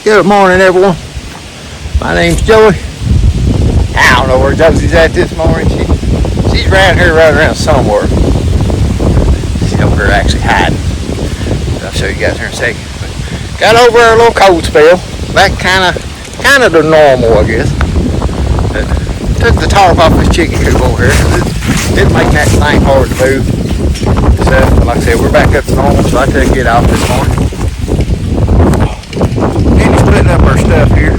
Good morning, everyone. My name's Joey. I don't know where Josie's at this morning. She's around here running around somewhere. She's over here actually hiding. I'll show you guys here in a second. But got over our little cold spell. Back kind of to normal, I guess. Took the tarp off this chicken coop over here. It's making that thing hard to move. So, like I said, we're back up to normal, so I took it off this morning. Splitting up our stuff here.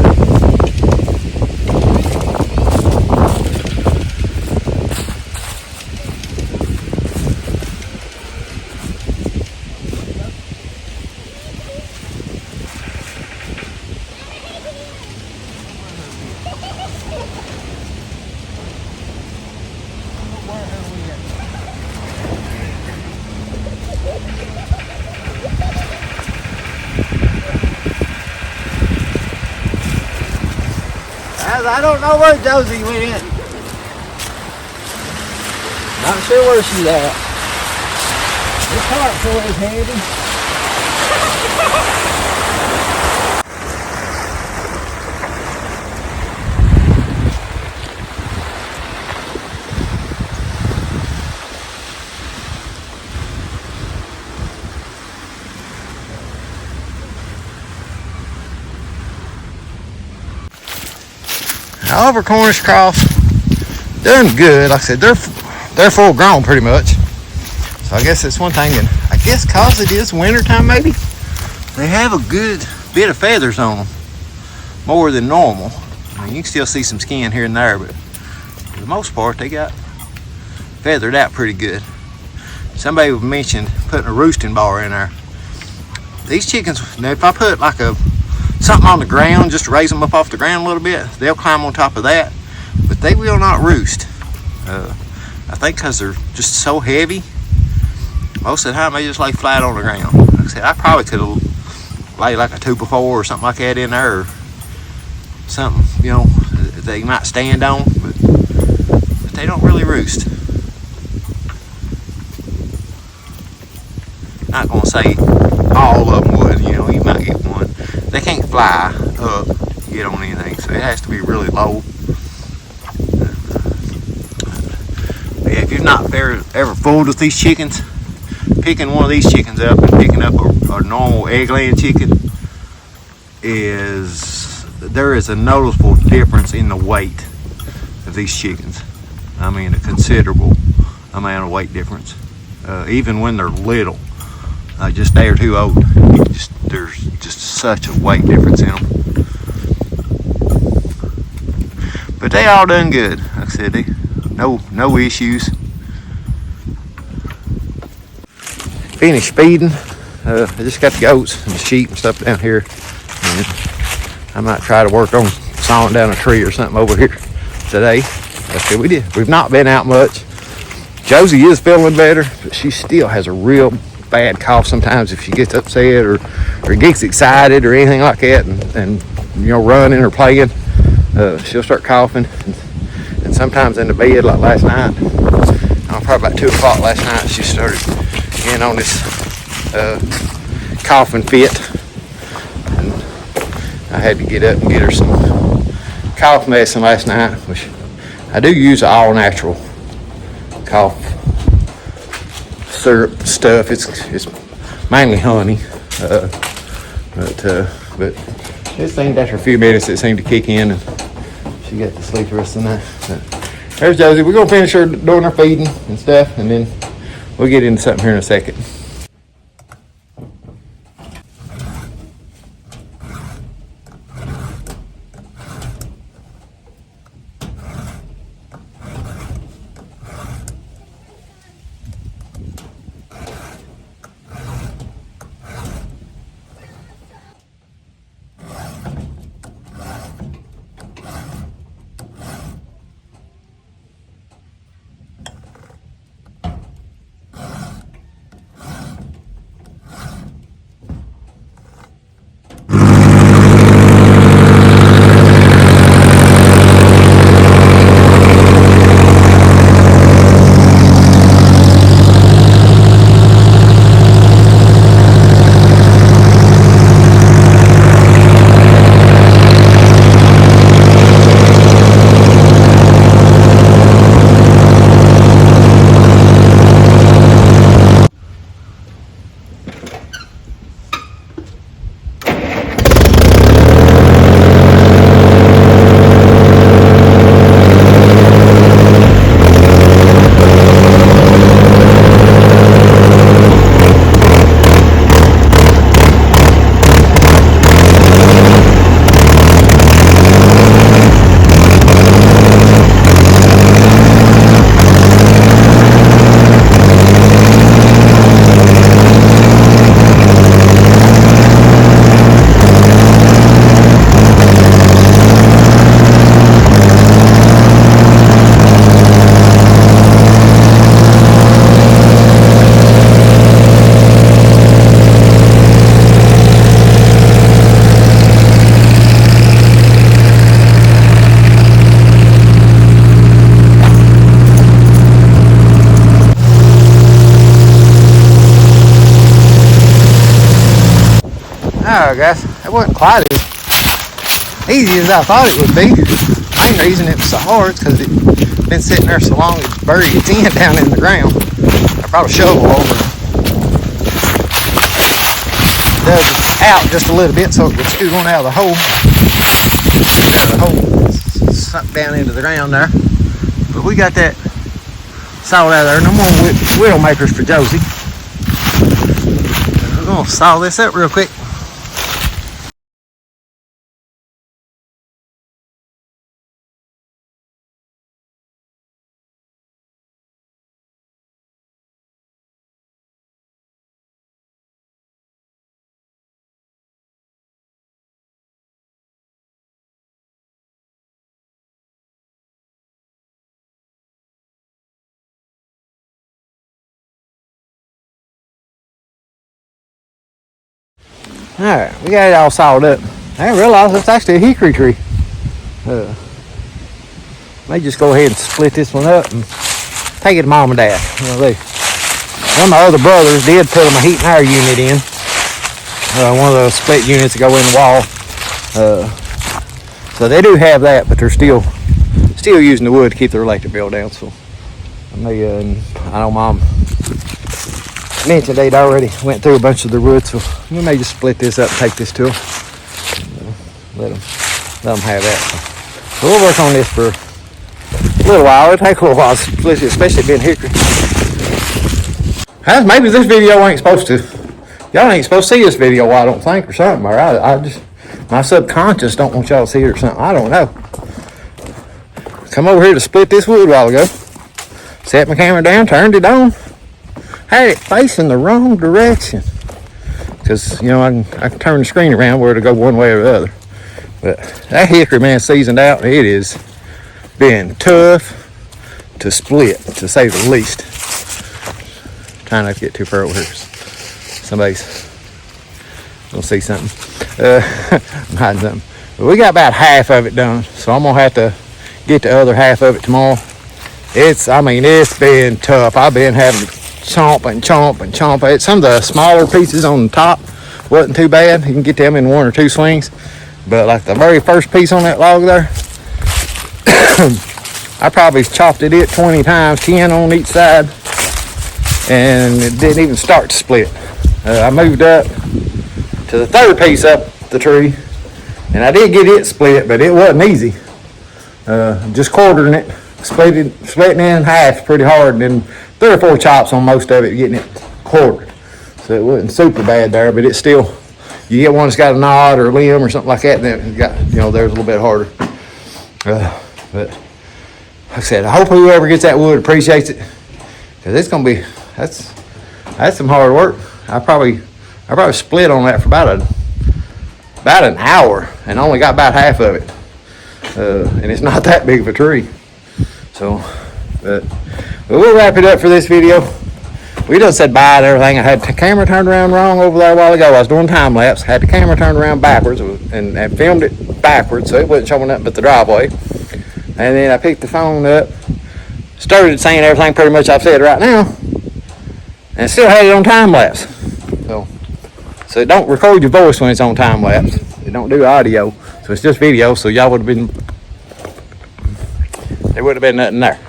I don't know where Josie went. Not sure where she's at. This tarp's always heavy. Oliver Cornish cross done good. Like I said, they're full grown pretty much. So I guess that's one thing. And I guess cause it is winter time, maybe they have a good bit of feathers on them, more than normal. I mean, you can still see some skin here and there, but for the most part, they got feathered out pretty good. Somebody mentioned putting a roosting bar in there. These chickens, now if I put like something on the ground just to raise them up off the ground a little bit, they'll climb on top of that, but they will not roost. I think because they're just so heavy, most of the time they just lay flat on the ground. Like I said, I probably could have laid like a 2x4 or something like that in there, or something, you know, that they might stand on, but they don't really roost. Not gonna say all of them would, you know, you might get one. They can't fly up, get on anything, so it has to be really low. But yeah, if you're not ever fooled with these chickens, picking one of these chickens up and picking up a normal egg-laying chicken, there is a noticeable difference in the weight of these chickens. I mean, a considerable amount of weight difference, even when they're little. Just a day or two old, there's just such a weight difference in them. But they all done good. Like I said, no issues. Finished feeding. I just got the goats and the sheep and stuff down here. And I might try to work on sawing down a tree or something over here today. That's what we did. We've not been out much. Josie is feeling better, but she still has a real bad cough sometimes if she gets upset or gets excited or anything like that, and you know, running or playing, she'll start coughing, and sometimes in the bed, like last night, probably about 2 o'clock last night, she started getting on this coughing fit, and I had to get up and get her some cough medicine last night, which I do use all natural cough syrup stuff. It's mainly honey, but it seemed after a few minutes it seemed to kick in, and she got to sleep the rest of the night. But there's Josie. We're gonna finish her doing her feeding and stuff, and then we'll get into something here in a second. wasn't quite as easy as I thought it would be. Main reason it was so hard is because it's been sitting there so long it's buried its end down in the ground. I brought a shovel over and dug it out just a little bit so it would scoot on out of the hole. The hole sunk down into the ground there. But we got that sawed out of there. No more wheel makers for Josie. We're going to saw this up real quick. Alright, we got it all sawed up. I didn't realize it's actually a hickory tree. May just go ahead and split this one up and take it to Mom and Dad. One of my other brothers did put them a heat and air unit in. One of those split units that go in the wall. So they do have that, but they're still using the wood to keep their electric bill down. So I know Mom mentioned they'd already went through a bunch of the wood, so we may just split this up and take this to them. Let them have that. So we'll work on this for a little while. It'll take a little while to split it, especially being hickory. Maybe this video ain't supposed to. Y'all ain't supposed to see this video, I don't think, or something. Or I just, my subconscious don't want y'all to see it or something. I don't know. Come over here to split this wood a while ago. Set my camera down, turned it on. Had it facing the wrong direction. Because, you know, I can turn the screen around where to go one way or the other. But that hickory, man, seasoned out. It is been tough to split, to say the least. Trying not to get too far over here. Somebody's gonna see something. I'm hiding something. But we got about half of it done, so I'm gonna have to get the other half of it tomorrow. It's been tough. I've been having to chomp and chomp and chomp. Some of the smaller pieces on the top wasn't too bad. You can get them in 1 or 2 swings. But like the very first piece on that log there, I probably chopped it 20 times, 10 on each side, and it didn't even start to split. I moved up to the third piece up the tree, and I did get it split, but it wasn't easy. Just quartering it, splitting it in half pretty hard, and then 3 or 4 chops on most of it, getting it quartered. So it wasn't super bad there, but it's still, you get one that's got a knot or a limb or something like that, then it got, there's a little bit harder. But like I said, I hope whoever gets that wood appreciates it, because it's gonna be, that's some hard work. I probably split on that for about an hour and only got about half of it. And it's not that big of a tree. So, but we'll wrap it up for this video. We done said bye and everything. I had the camera turned around wrong over there a while ago. I was doing time lapse. Had the camera turned around backwards and filmed it backwards, so it wasn't showing nothing but the driveway. And then I picked the phone up, started saying everything pretty much I've said right now, and still had it on time lapse. So it don't record your voice when it's on time lapse. It don't do audio, so it's just video. So y'all would have been, there would have been nothing there.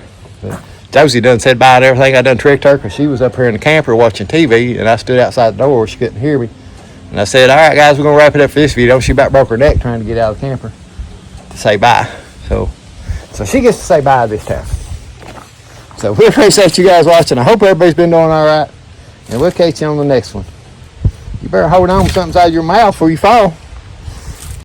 Josie done said bye to everything. I done tricked her because she was up here in the camper watching TV, and I stood outside the door where she couldn't hear me. And I said, all right, guys, we're going to wrap it up for this video. She about broke her neck trying to get out of the camper to say bye. So she gets to say bye this time. So we appreciate you guys watching. I hope everybody's been doing all right, and we'll catch you on the next one. You better hold on to something out of your mouth before you fall.